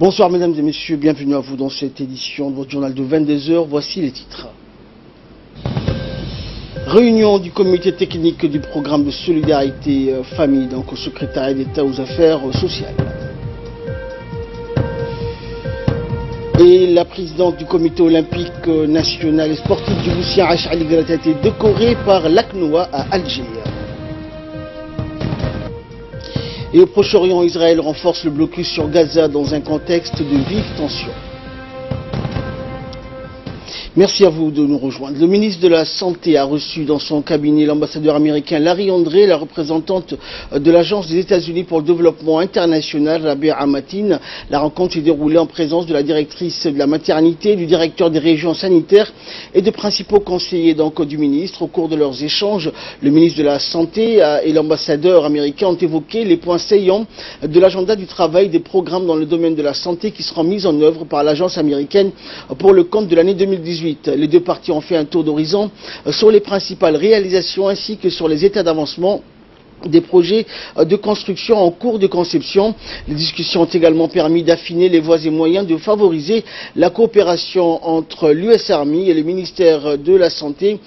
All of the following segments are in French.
Bonsoir mesdames et messieurs, bienvenue à vous dans cette édition de votre journal de 22h. Voici les titres. Réunion du comité technique du programme de solidarité famille, donc au secrétariat d'État aux affaires sociales. Et la présidente du comité olympique national et sportif djiboutien Aïcha Ali Galata a été décorée par l'ACNOA à Alger. Et au Proche-Orient, Israël renforce le blocus sur Gaza dans un contexte de vives tensions. Merci à vous de nous rejoindre. Le ministre de la Santé a reçu dans son cabinet l'ambassadeur américain Larry André, la représentante de l'Agence des États-Unis pour le développement international, Rabia Amatin. La rencontre s'est déroulée en présence de la directrice de la maternité, du directeur des régions sanitaires et de principaux conseillers du ministre. Au cours de leurs échanges, le ministre de la Santé et l'ambassadeur américain ont évoqué les points saillants de l'agenda du travail des programmes dans le domaine de la santé qui seront mis en œuvre par l'agence américaine pour le compte de l'année 2018. Les deux parties ont fait un tour d'horizon sur les principales réalisations ainsi que sur les états d'avancement des projets de construction en cours de conception. Les discussions ont également permis d'affiner les voies et moyens de favoriser la coopération entre l'US Army et le ministère de la Santé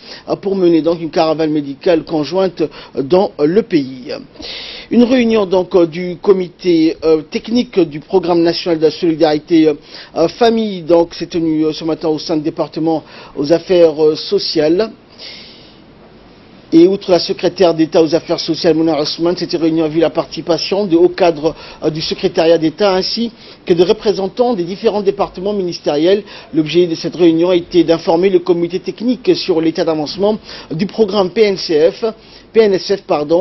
pour mener donc une caravane médicale conjointe dans le pays. Une réunion du comité technique du programme national de la solidarité famille s'est tenue ce matin au sein du département aux affaires sociales. Et outre la secrétaire d'État aux affaires sociales, Mouna Ousmane, cette réunion a vu la participation de hauts cadres du secrétariat d'État ainsi que de représentants des différents départements ministériels. L'objet de cette réunion a été d'informer le comité technique sur l'état d'avancement du programme PNSF,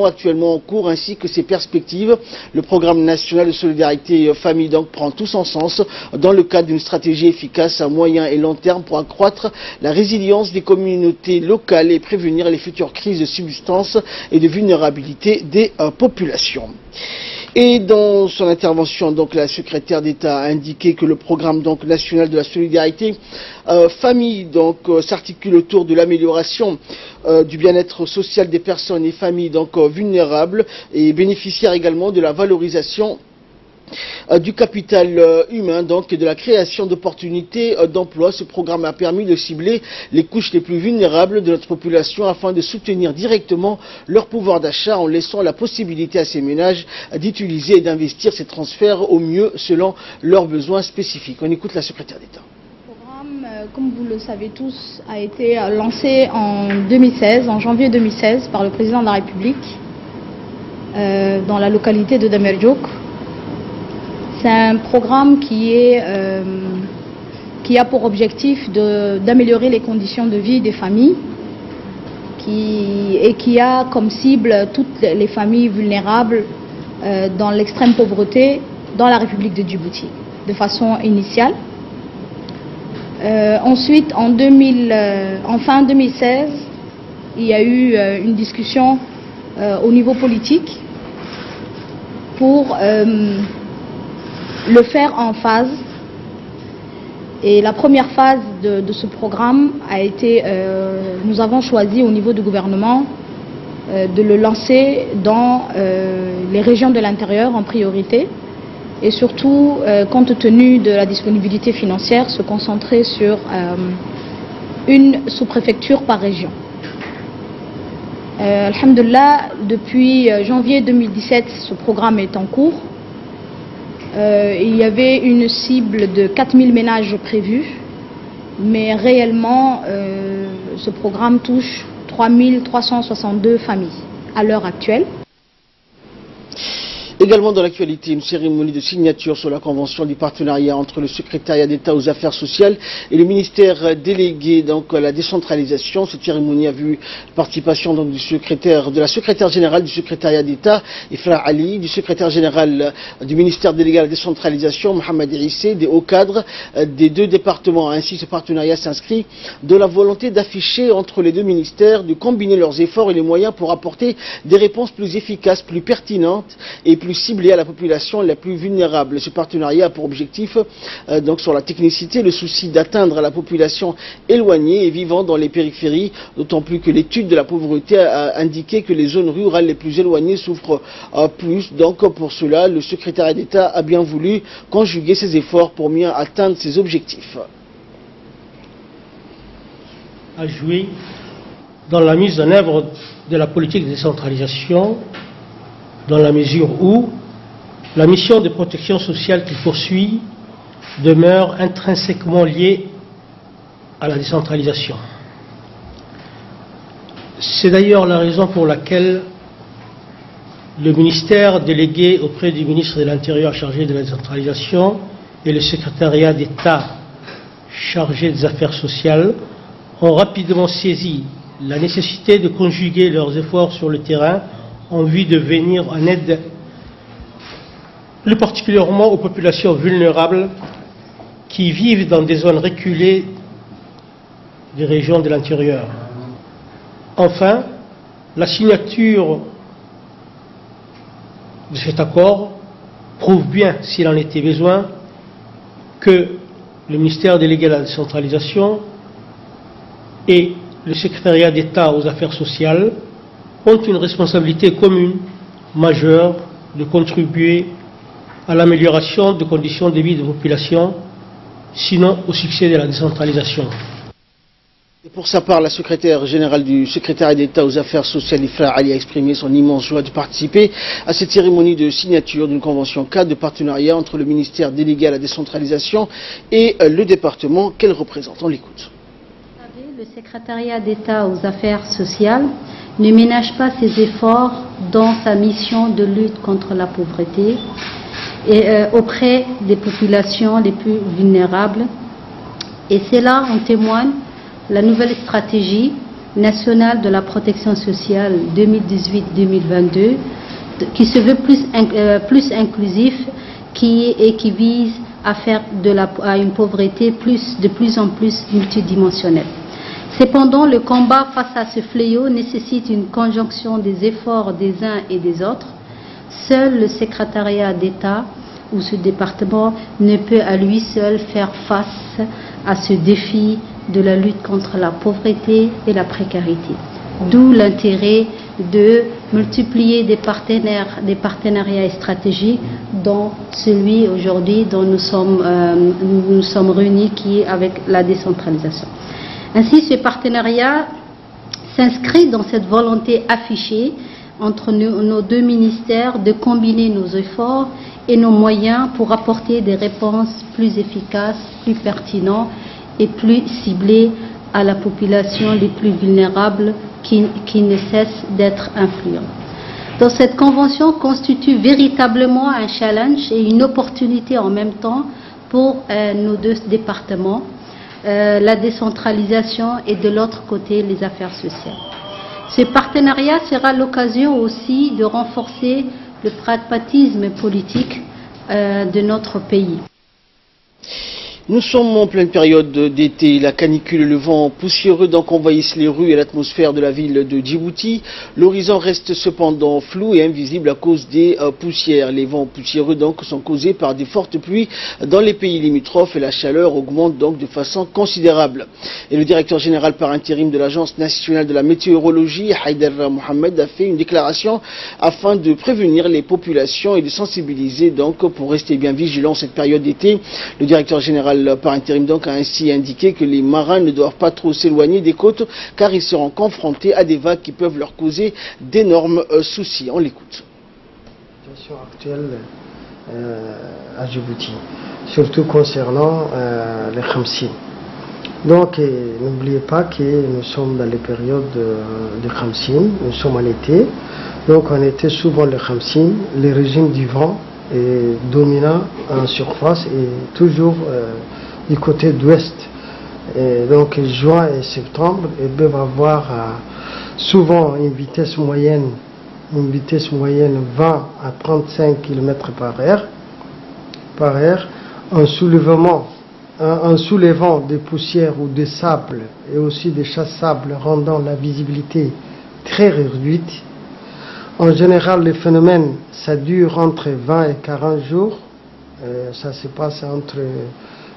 actuellement en cours, ainsi que ses perspectives. Le programme national de solidarité famille prend tout son sens dans le cadre d'une stratégie efficace à moyen et long terme pour accroître la résilience des communautés locales et prévenir les futures crises de subsistance et de vulnérabilité des populations. Et dans son intervention, la secrétaire d'État a indiqué que le programme national de la solidarité famille s'articule autour de l'amélioration du bien-être social des personnes et familles vulnérables et bénéficiaires également de la valorisation du capital humain et de la création d'opportunités d'emploi. Ce programme a permis de cibler les couches les plus vulnérables de notre population afin de soutenir directement leur pouvoir d'achat en laissant la possibilité à ces ménages d'utiliser et d'investir ces transferts au mieux selon leurs besoins spécifiques. On écoute la secrétaire d'État. Le programme, comme vous le savez tous, a été lancé en 2016, en janvier 2016, par le président de la République dans la localité de Damerjouk. C'est un programme qui a pour objectif d'améliorer les conditions de vie des familles et qui a comme cible toutes les familles vulnérables dans l'extrême pauvreté dans la République de Djibouti, de façon initiale. Ensuite, en fin 2016, il y a eu une discussion au niveau politique pour le faire en phase. Et la première phase de ce programme a été, nous avons choisi au niveau du gouvernement de le lancer dans les régions de l'intérieur en priorité et surtout, compte tenu de la disponibilité financière, se concentrer sur une sous-préfecture par région. Alhamdulillah, depuis janvier 2017, ce programme est en cours. Il y avait une cible de 4000 ménages prévus, mais réellement, ce programme touche 3362 familles à l'heure actuelle. Également dans l'actualité, une cérémonie de signature sur la convention du partenariat entre le secrétariat d'État aux affaires sociales et le ministère délégué à la décentralisation. Cette cérémonie a vu la participation de la secrétaire générale du secrétariat d'État, Ifra Ali, du secrétaire général du ministère délégué à la décentralisation, Mohamed Irissé, des hauts cadres des deux départements. Ainsi, ce partenariat s'inscrit de la volonté d'afficher entre les deux ministères, de combiner leurs efforts et les moyens pour apporter des réponses plus efficaces, plus pertinentes et plus plus ciblée à la population la plus vulnérable. Ce partenariat a pour objectif, donc sur la technicité, le souci d'atteindre la population éloignée et vivant dans les périphéries, d'autant plus que l'étude de la pauvreté a indiqué que les zones rurales les plus éloignées souffrent plus. Donc pour cela, le secrétariat d'État a bien voulu conjuguer ses efforts pour mieux atteindre ses objectifs. A joué dans la mise en œuvre de la politique de décentralisation, dans la mesure où la mission de protection sociale qu'il poursuit demeure intrinsèquement liée à la décentralisation. C'est d'ailleurs la raison pour laquelle le ministère délégué auprès du ministre de l'Intérieur chargé de la décentralisation et le secrétariat d'État chargé des affaires sociales ont rapidement saisi la nécessité de conjuguer leurs efforts sur le terrain en vue de venir en aide plus particulièrement aux populations vulnérables qui vivent dans des zones reculées des régions de l'intérieur. Enfin, la signature de cet accord prouve bien, s'il en était besoin, que le ministère délégué à la décentralisation et le secrétariat d'État aux affaires sociales ont une responsabilité commune majeure de contribuer à l'amélioration des conditions de vie des populations, sinon au succès de la décentralisation. Et pour sa part, la secrétaire générale du secrétariat d'État aux affaires sociales, Ifra Ali, a exprimé son immense joie de participer à cette cérémonie de signature d'une convention cadre de partenariat entre le ministère délégué à la décentralisation et le département qu'elle représente. On l'écoute. Le secrétariat d'État aux affaires sociales ne ménage pas ses efforts dans sa mission de lutte contre la pauvreté et auprès des populations les plus vulnérables. Et cela en témoigne la nouvelle stratégie nationale de la protection sociale 2018-2022 qui se veut plus inclusif et qui vise à faire à une pauvreté de plus en plus multidimensionnelle. Cependant, le combat face à ce fléau nécessite une conjonction des efforts des uns et des autres. Seul le secrétariat d'État ou ce département ne peut à lui seul faire face à ce défi de la lutte contre la pauvreté et la précarité. D'où l'intérêt de multiplier des partenariats stratégiques, dont celui aujourd'hui dont nous sommes réunis, qui est avec la décentralisation. Ainsi, ce partenariat s'inscrit dans cette volonté affichée entre nos deux ministères de combiner nos efforts et nos moyens pour apporter des réponses plus efficaces, plus pertinentes et plus ciblées à la population les plus vulnérables qui ne cesse d'être influente. Donc cette convention constitue véritablement un challenge et une opportunité en même temps pour nos deux départements, la décentralisation et de l'autre côté les affaires sociales. Ce partenariat sera l'occasion aussi de renforcer le pragmatisme politique de notre pays. Nous sommes en pleine période d'été. La canicule et le vent poussiéreux donc envahissent les rues et l'atmosphère de la ville de Djibouti. L'horizon reste cependant flou et invisible à cause des poussières. Les vents poussiéreux donc sont causés par des fortes pluies dans les pays limitrophes et la chaleur augmente donc de façon considérable. Et le directeur général par intérim de l'Agence nationale de la météorologie, Haider Mohamed, a fait une déclaration afin de prévenir les populations et de sensibiliser donc pour rester bien vigilants cette période d'été. Le directeur général par intérim donc a ainsi indiqué que les marins ne doivent pas trop s'éloigner des côtes car ils seront confrontés à des vagues qui peuvent leur causer d'énormes soucis. On l'écoute. La situation actuelle à Djibouti, surtout concernant les Khamsin. Donc n'oubliez pas que nous sommes dans les périodes de Khamsin, nous sommes en été, donc en été souvent les Khamsin, les régimes du vent est dominant en surface et toujours du côté d'ouest. Donc juin et septembre, ils peuvent avoir souvent une vitesse moyenne 20 à 35 km par heure, en soulevant des poussières ou des sables et aussi des chassables rendant la visibilité très réduite. En général, les phénomènes, ça dure entre 20 et 40 jours. Ça se passe entre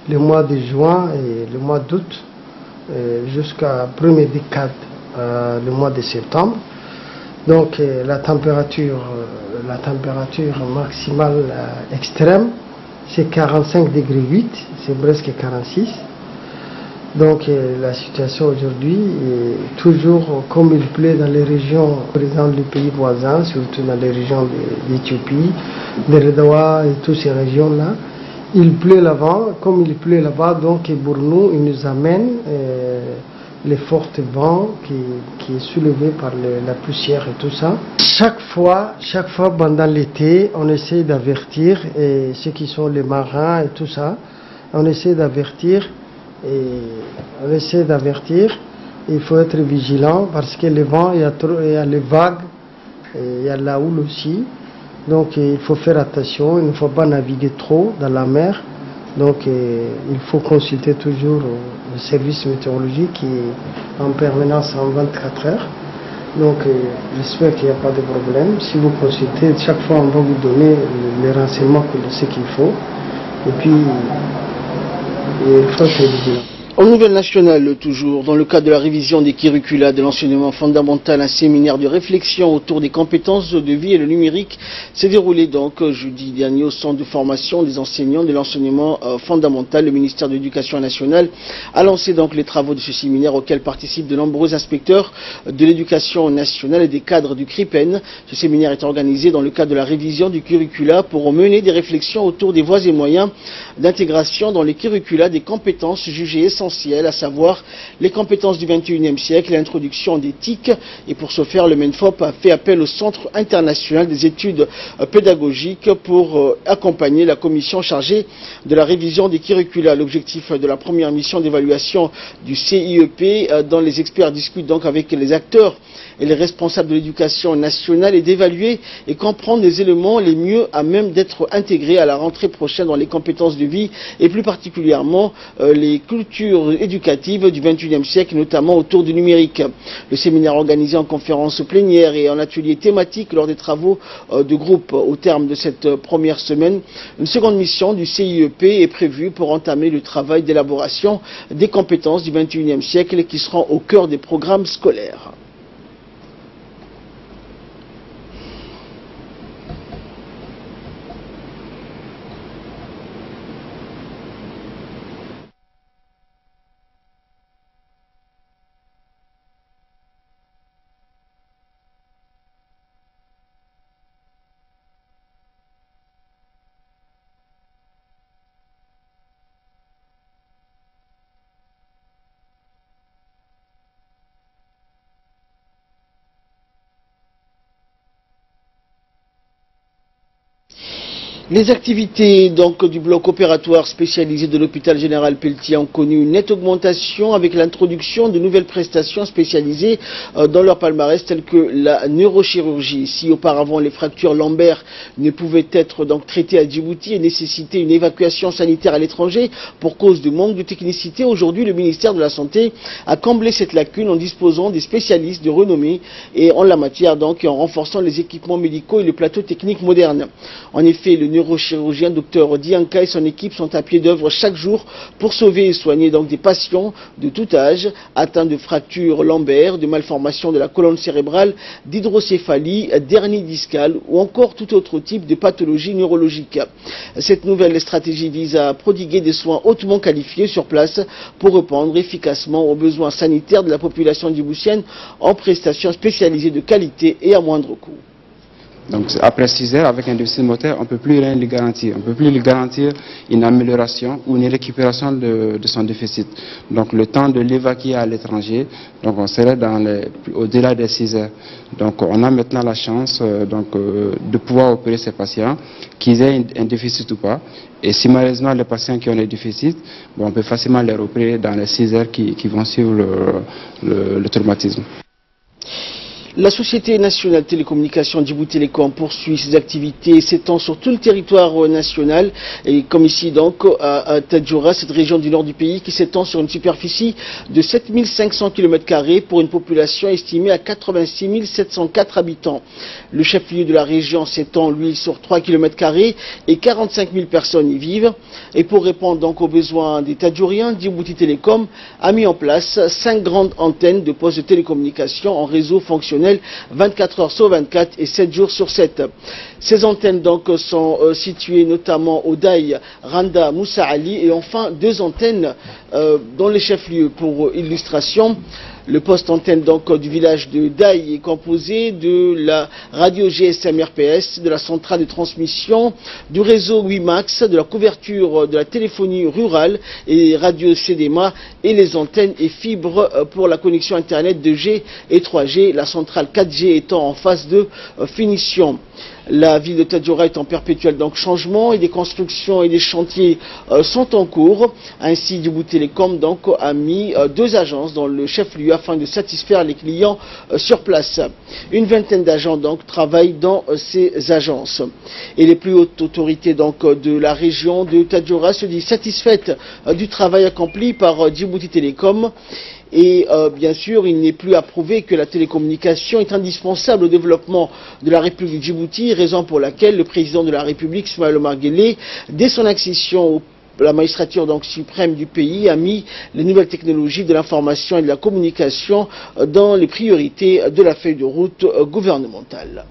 le mois de juin et le mois d'août, jusqu'à première décade, le mois de septembre. Donc la température maximale extrême, c'est 45 degrés 8, c'est presque 46. Donc la situation aujourd'hui est toujours comme il pleut dans les régions, par exemple les pays voisins, surtout dans les régions d'Éthiopie, de Redawa et toutes ces régions-là. Il pleut là-bas, comme il pleut là-bas, donc pour nous, il nous amène les forts vents qui est soulevé par la poussière et tout ça. Chaque fois pendant l'été, on essaie d'avertir ceux qui sont les marins et tout ça. On essaie d'avertir. Il faut être vigilant parce que le vent, il y a les vagues, il y a la houle aussi. Donc il faut faire attention, il ne faut pas naviguer trop dans la mer. Donc il faut consulter toujours le service météorologique qui est en permanence en 24 heures. Donc j'espère qu'il n'y a pas de problème. Si vous consultez, chaque fois on va vous donner les renseignements de ce qu'il faut. Et puis il faut être vigilant. En nouvelle nationale, toujours, dans le cadre de la révision des curricula de l'enseignement fondamental, un séminaire de réflexion autour des compétences de vie et le numérique s'est déroulé donc jeudi dernier au centre de formation des enseignants de l'enseignement fondamental. Le ministère de l'Éducation nationale a lancé donc les travaux de ce séminaire auquel participent de nombreux inspecteurs de l'éducation nationale et des cadres du CRIPEN. Ce séminaire est organisé dans le cadre de la révision du curricula pour mener des réflexions autour des voies et moyens d'intégration dans les curricula des compétences jugées essentielles, à savoir les compétences du XXIe siècle, l'introduction des TIC. Et pour ce faire, le MENFOP a fait appel au Centre international des études pédagogiques pour accompagner la commission chargée de la révision des curricula. L'objectif de la première mission d'évaluation du CIEP, dont les experts discutent donc avec les acteurs et les responsables de l'éducation nationale, est d'évaluer et comprendre les éléments les mieux à même d'être intégrés à la rentrée prochaine dans les compétences de vie et plus particulièrement les cultures éducatives du XXIe siècle, notamment autour du numérique. Le séminaire organisé en conférence plénière et en atelier thématique lors des travaux de groupe au terme de cette première semaine. Une seconde mission du CIEP est prévue pour entamer le travail d'élaboration des compétences du XXIe siècle qui seront au cœur des programmes scolaires. Les activités donc du bloc opératoire spécialisé de l'hôpital général Pelletier ont connu une nette augmentation avec l'introduction de nouvelles prestations spécialisées dans leur palmarès telles que la neurochirurgie. Si auparavant les fractures lombaires ne pouvaient être donc traitées à Djibouti et nécessitaient une évacuation sanitaire à l'étranger pour cause de manque de technicité, aujourd'hui le ministère de la Santé a comblé cette lacune en disposant des spécialistes de renommée et en la matière donc et en renforçant les équipements médicaux et le plateau technique moderne. En effet, le neurochirurgien Dr Dianka et son équipe sont à pied d'œuvre chaque jour pour sauver et soigner donc des patients de tout âge atteints de fractures lombaires, de malformations de la colonne cérébrale, d'hydrocéphalie, d'hernie discale ou encore tout autre type de pathologie neurologique. Cette nouvelle stratégie vise à prodiguer des soins hautement qualifiés sur place pour répondre efficacement aux besoins sanitaires de la population djiboutienne en prestations spécialisées de qualité et à moindre coût. Donc après 6 heures, avec un déficit moteur, on ne peut plus rien lui garantir. On ne peut plus lui garantir une amélioration ou une récupération de son déficit. Donc le temps de l'évacuer à l'étranger, donc on serait au-delà des 6 heures. Donc on a maintenant la chance de pouvoir opérer ces patients, qu'ils aient un déficit ou pas. Et si malheureusement les patients qui ont des déficits, on peut facilement les opérer dans les 6 heures qui vont suivre le traumatisme. La Société nationale de télécommunications Djibouti Télécom poursuit ses activités et s'étend sur tout le territoire national, et comme ici donc à Tadjoura, cette région du nord du pays qui s'étend sur une superficie de 7500 km² pour une population estimée à 86 704 habitants. Le chef-lieu de la région s'étend lui sur 3 km² et 45 000 personnes y vivent. Et pour répondre donc aux besoins des Tadjouriens, Djibouti Télécom a mis en place 5 grandes antennes de postes de télécommunications en réseau fonctionnel 24 heures sur 24 et 7 jours sur 7. Ces antennes donc sont situées notamment au Daï, Randa, Moussa Ali et enfin 2 antennes dans les chefs-lieux. Pour illustration, le poste antenne donc du village de Daï est composé de la radio GSM RPS, de la centrale de transmission, du réseau WiMax, de la couverture de la téléphonie rurale et radio CDMA et les antennes et fibres pour la connexion internet 2G et 3G, la centrale 4G étant en phase de finition. La ville de Tadjoura est en perpétuel donc changement et des constructions et des chantiers sont en cours. Ainsi, Djibouti Télécom donc a mis 2 agences dans le chef-lieu afin de satisfaire les clients sur place. Une vingtaine d'agents donc travaillent dans ces agences. Et les plus hautes autorités donc de la région de Tadjoura se disent satisfaites du travail accompli par Djibouti Télécom. Et bien sûr, il n'est plus à prouver que la télécommunication est indispensable au développement de la République de Djibouti, raison pour laquelle le président de la République, Ismaël Omar Guelleh, dès son accession à la magistrature donc suprême du pays, a mis les nouvelles technologies de l'information et de la communication dans les priorités de la feuille de route gouvernementale.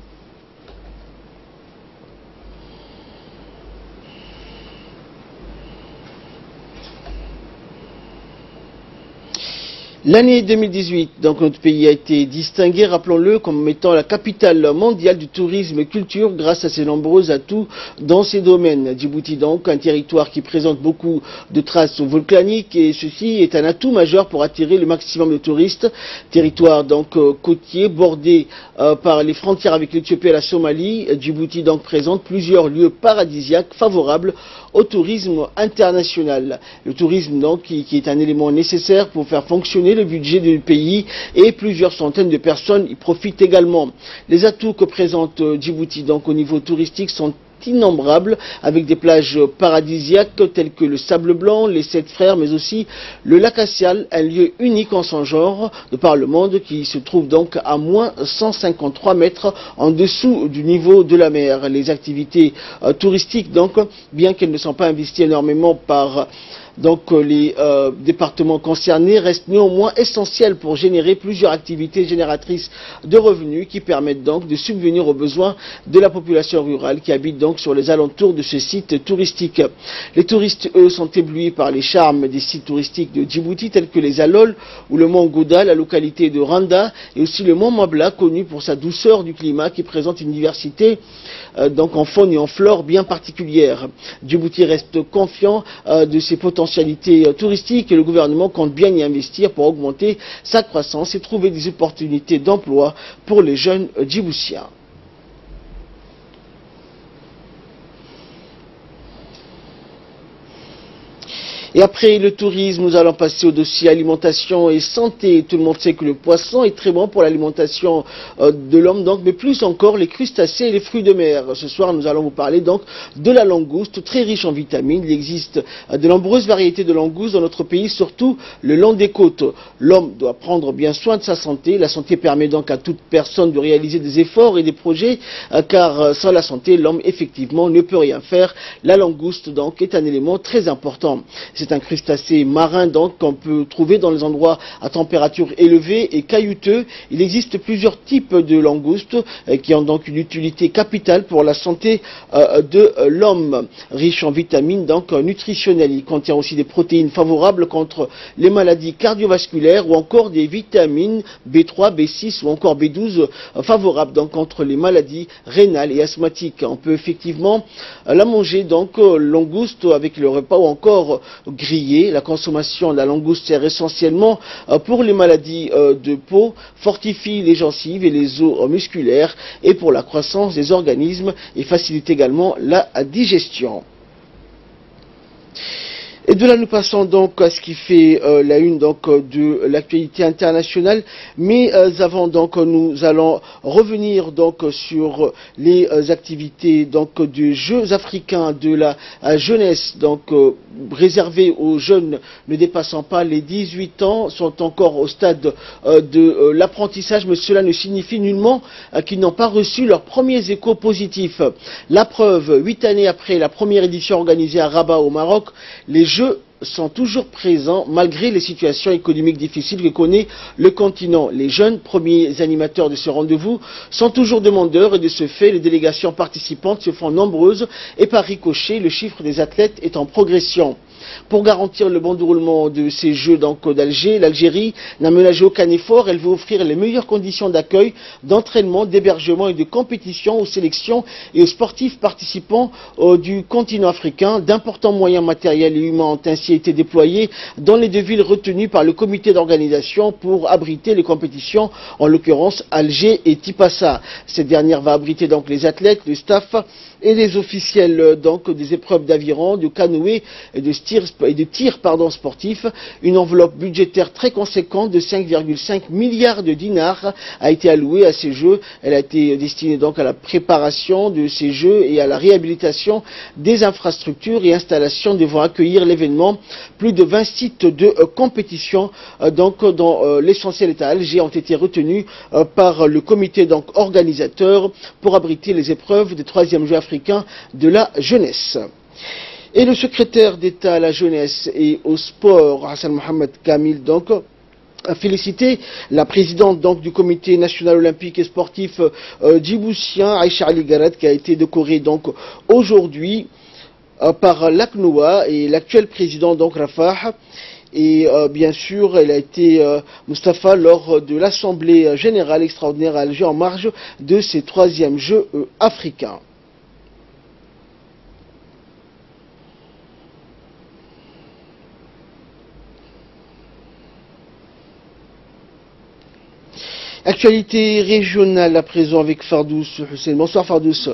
L'année 2018, donc notre pays a été distingué, rappelons-le, comme étant la capitale mondiale du tourisme et culture grâce à ses nombreux atouts dans ces domaines. Djibouti donc, un territoire qui présente beaucoup de traces volcaniques et ceci est un atout majeur pour attirer le maximum de touristes. Territoire donc côtier, bordé par les frontières avec l'Éthiopie et la Somalie. Djibouti donc présente plusieurs lieux paradisiaques favorables au tourisme international. Le tourisme donc qui est un élément nécessaire pour faire fonctionner le budget du pays et plusieurs centaines de personnes y profitent également. Les atouts que présente Djibouti donc au niveau touristique sont innombrables, avec des plages paradisiaques telles que le Sable Blanc, les 7 Frères, mais aussi le lac Assial, un lieu unique en son genre de par le monde qui se trouve donc à moins 153 mètres en dessous du niveau de la mer. Les activités touristiques donc, bien qu'elles ne sont pas investies énormément par donc les départements concernés, restent néanmoins essentiels pour générer plusieurs activités génératrices de revenus qui permettent donc de subvenir aux besoins de la population rurale qui habite donc sur les alentours de ce site touristique. Les touristes, eux, sont éblouis par les charmes des sites touristiques de Djibouti tels que les Alols ou le mont Gouda, la localité de Randa, et aussi le mont Mabla, connu pour sa douceur du climat qui présente une diversité donc en faune et en flore bien particulière. Djibouti reste confiant de ses potentialités touristiques et le gouvernement compte bien y investir pour augmenter sa croissance et trouver des opportunités d'emploi pour les jeunes djiboutiens. Et après le tourisme, nous allons passer au dossier alimentation et santé. Tout le monde sait que le poisson est très bon pour l'alimentation de l'homme, donc, mais plus encore les crustacés et les fruits de mer. Ce soir, nous allons vous parler donc de la langouste, très riche en vitamines. Il existe de nombreuses variétés de langoustes dans notre pays, surtout le long des côtes. L'homme doit prendre bien soin de sa santé. La santé permet donc à toute personne de réaliser des efforts et des projets, car sans la santé, l'homme effectivement ne peut rien faire. La langouste donc est un élément très important. C'est un crustacé marin donc qu'on peut trouver dans les endroits à température élevée et caillouteux. Il existe plusieurs types de langoustes qui ont donc une utilité capitale pour la santé de l'homme. Riche en vitamines donc nutritionnelles. Il contient aussi des protéines favorables contre les maladies cardiovasculaires ou encore des vitamines B3, B6 ou encore B12 favorables donc contre les maladies rénales et asthmatiques. On peut effectivement la manger donc langouste avec le repas ou encore grillée. La consommation de la langouste sert essentiellement pour les maladies de peau, fortifie les gencives et les os musculaires et pour la croissance des organismes et facilite également la digestion. Et de là, nous passons donc à ce qui fait la une donc de l'actualité internationale. Mais avant donc, nous allons revenir donc sur les activités donc des Jeux africains de la jeunesse donc réservés aux jeunes ne dépassant pas les 18 ans, sont encore au stade de l'apprentissage, mais cela ne signifie nullement qu'ils n'ont pas reçu leurs premiers échos positifs. La preuve, 8 années après la première édition organisée à Rabat au Maroc, les Jeux sont toujours présents malgré les situations économiques difficiles que connaît le continent. Les jeunes premiers animateurs de ce rendez-vous sont toujours demandeurs et de ce fait, les délégations participantes se font nombreuses et par ricochet, le chiffre des athlètes est en progression. Pour garantir le bon déroulement de ces Jeux d'Alger, l'Algérie n'a ménagé aucun effort. Elle veut offrir les meilleures conditions d'accueil, d'entraînement, d'hébergement et de compétition aux sélections et aux sportifs participants du continent africain. D'importants moyens matériels et humains ont ainsi été déployés dans les deux villes retenues par le comité d'organisation pour abriter les compétitions, en l'occurrence Alger et Tipasa. Cette dernière va abriter donc les athlètes, le staff et les officiels donc des épreuves d'aviron, de canoë et de tir sportifs. Une enveloppe budgétaire très conséquente de 5,5 milliards de dinars a été allouée à ces Jeux. Elle a été destinée donc à la préparation de ces Jeux et à la réhabilitation des infrastructures et installations devant accueillir l'événement. Plus de 20 sites de compétition donc dans l'essentiel est à Alger ont été retenus par le comité donc organisateur pour abriter les épreuves des 3e Jeux africains de la jeunesse. Et le secrétaire d'État à la jeunesse et au sport, Hassan Mohamed Kamil, donc, a félicité la présidente donc, du comité national olympique et sportif djiboutien, Aïcha Ali Garat, qui a été décorée donc aujourd'hui par l'ACNOA et l'actuel président donc Rafah. Et bien sûr, elle a été Mustapha lors de l'Assemblée générale extraordinaire à Alger en marge de ces 3e Jeux africains. Actualité régionale à présent avec Fardous Hussein. Bonsoir Fardous.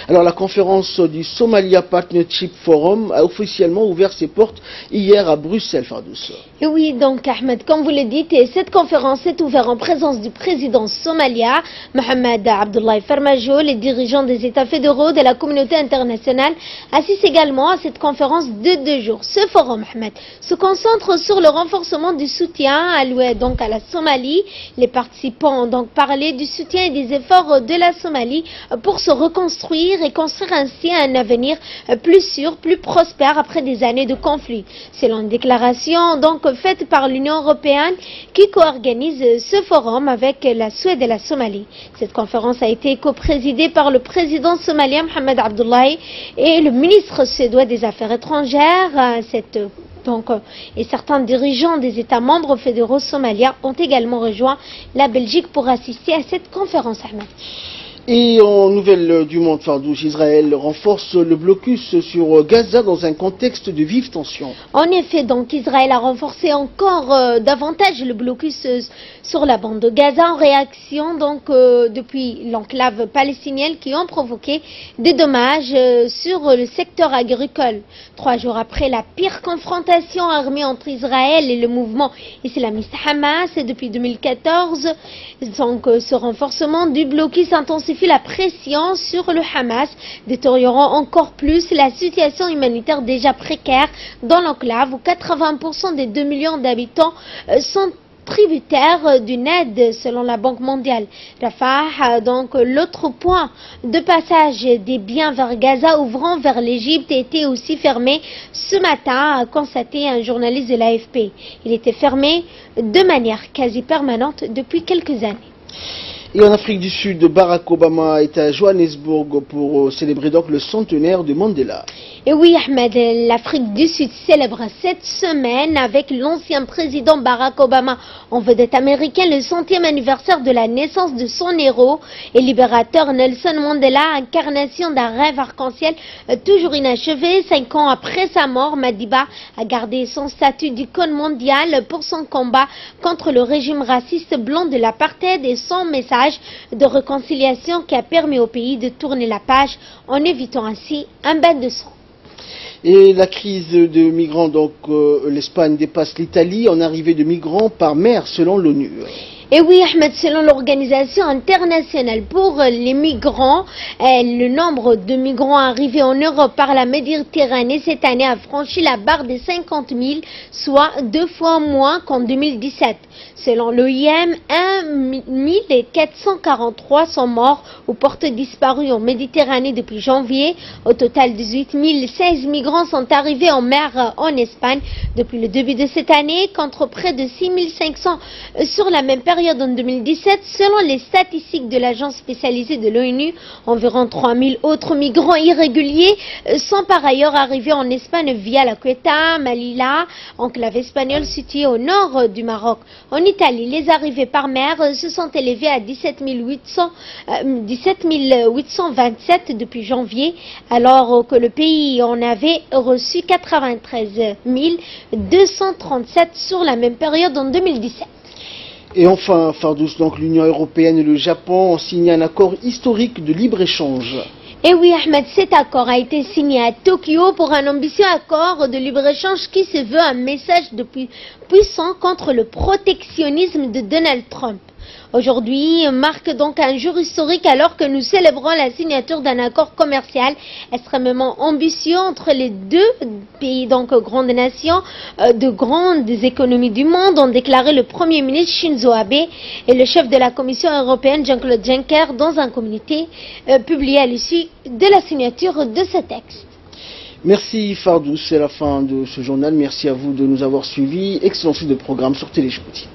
Alors la conférence du Somalia Partnership Forum a officiellement ouvert ses portes hier à Bruxelles, Fardous. Et oui, donc Ahmed, comme vous le dites, cette conférence est ouverte en présence du président somalien, Mohamed Abdullahi Farmajo. Les dirigeants des États fédéraux de la communauté internationale assistent également à cette conférence de 2 jours. Ce forum, Ahmed, se concentre sur le renforcement du soutien alloué donc à la Somalie. Les participants ont donc parlé du soutien et des efforts de la Somalie pour se reconstruire et construire ainsi un avenir plus sûr, plus prospère après des années de conflit. Selon une déclaration donc faite par l'Union européenne qui co-organise ce forum avec la Suède et la Somalie. Cette conférence a été co-présidée par le président somalien Mohamed Abdullahi et le ministre suédois des Affaires étrangères. Et certains dirigeants des États membres fédéraux somaliens ont également rejoint la Belgique pour assister à cette conférence, Ahmed. Et en nouvelle du monde, Fardouche, Israël renforce le blocus sur Gaza dans un contexte de vives tensions. En effet, donc Israël a renforcé encore davantage le blocus sur la bande de Gaza en réaction donc depuis l'enclave palestinienne qui ont provoqué des dommages sur le secteur agricole. 3 jours après la pire confrontation armée entre Israël et le mouvement islamiste Hamas depuis 2014, donc ce renforcement du blocus intensifie la pression sur le Hamas, détériorant encore plus la situation humanitaire déjà précaire dans l'enclave où 80% des 2 millions d'habitants sont tributaires d'une aide selon la Banque mondiale. Rafah, donc l'autre point de passage des biens vers Gaza ouvrant vers l'Égypte, était aussi fermé ce matin, a constaté un journaliste de l'AFP. Il était fermé de manière quasi permanente depuis quelques années. Et en Afrique du Sud, Barack Obama est à Johannesburg pour célébrer donc le centenaire de Mandela. Et oui, Ahmed, l'Afrique du Sud célèbre cette semaine avec l'ancien président Barack Obama en vedette américaine le 100e anniversaire de la naissance de son héros et libérateur Nelson Mandela, incarnation d'un rêve arc-en-ciel toujours inachevé. 5 ans après sa mort, Madiba a gardé son statut d'icône mondiale pour son combat contre le régime raciste blanc de l'apartheid et son message de réconciliation qui a permis au pays de tourner la page en évitant ainsi un bain de sang. Et la crise de migrants, donc l'Espagne dépasse l'Italie en arrivée de migrants par mer selon l'ONU. Et oui, Ahmed, selon l'Organisation internationale pour les migrants, le nombre de migrants arrivés en Europe par la Méditerranée cette année a franchi la barre des 50 000, soit 2 fois moins qu'en 2017. Selon l'OIM, 1 443 sont morts ou portés disparus en Méditerranée depuis janvier. Au total, 18 016 migrants sont arrivés en mer en Espagne depuis le début de cette année, contre près de 6 500 sur la même période en 2017. Selon les statistiques de l'agence spécialisée de l'ONU, environ 3 000 autres migrants irréguliers sont par ailleurs arrivés en Espagne via la Ceuta, Melilla, enclave espagnole située au nord du Maroc. En Italie, les arrivées par mer se sont élevées à 17 827 depuis janvier, alors que le pays en avait reçu 93 237 sur la même période en 2017. Et enfin, Fardous, donc l'Union européenne et le Japon ont signé un accord historique de libre-échange. Et oui, Ahmed, cet accord a été signé à Tokyo pour un ambitieux accord de libre-échange qui se veut un message puissant contre le protectionnisme de Donald Trump. Aujourd'hui marque donc un jour historique alors que nous célébrons la signature d'un accord commercial extrêmement ambitieux entre les deux pays, donc grandes nations, de grandes économies du monde, ont déclaré le Premier ministre Shinzo Abe et le chef de la Commission européenne Jean-Claude Juncker dans un communiqué publié à l'issue de la signature de ce texte. Merci Fardous, c'est la fin de ce journal. Merci à vous de nous avoir suivis. Excellent suite de programme sur Télé Djibouti.